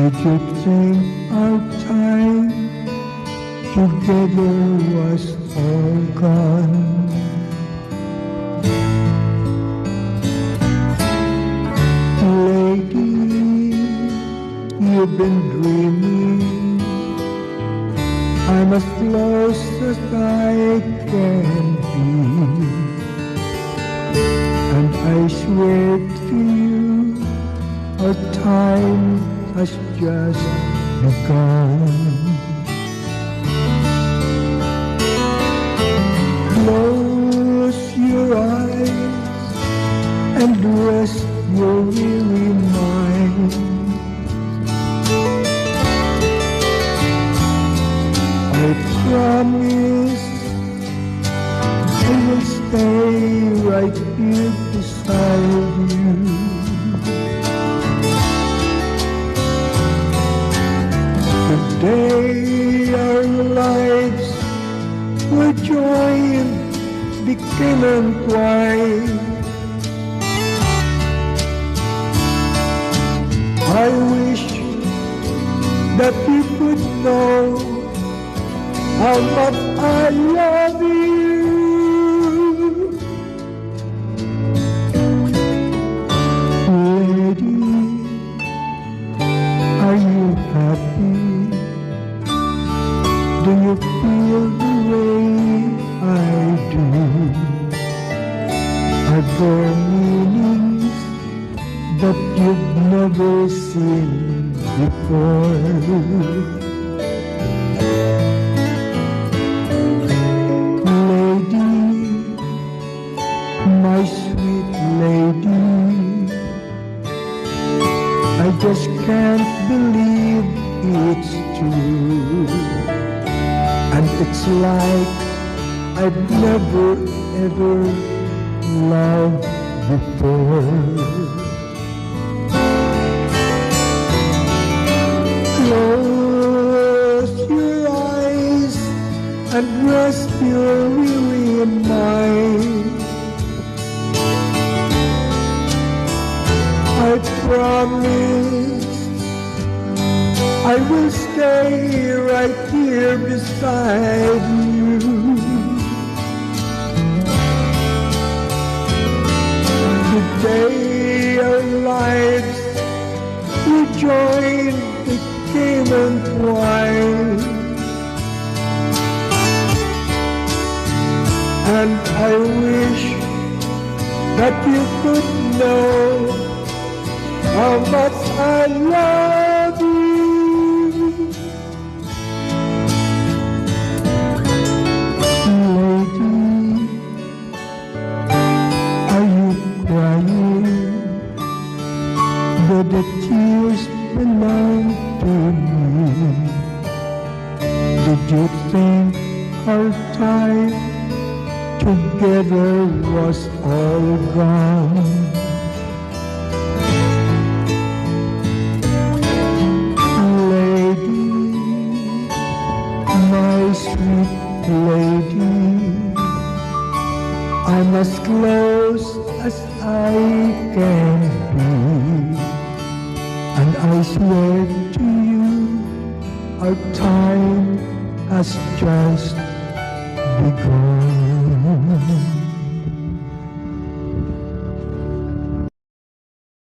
Did you think our time together was all gone? Lady, you've been dreaming. I'm as close as I can be, and I swear to you, our time has just begun. Close your eyes and rest your weary mind. I promise I will stay right here beside you. Today our lives were joined, became entwined. I wish that you could know how much I love you. Lady, are you happy? Do you feel the way I do? Are there meanings that you've never seen before? My sweet lady, I just can't believe it's true. And it's like I've never ever loved before. Close your eyes and rest your weary mind. I promise I will stay right here beside you. Today our lives were joined, became entwined, and I wish that you could know how much I love you. Lady, are you crying? Do the tears belong to me? Did you think our time together was all gone? Sweet lady, I'm as close as I can be, and I swear to you, our time has just begun.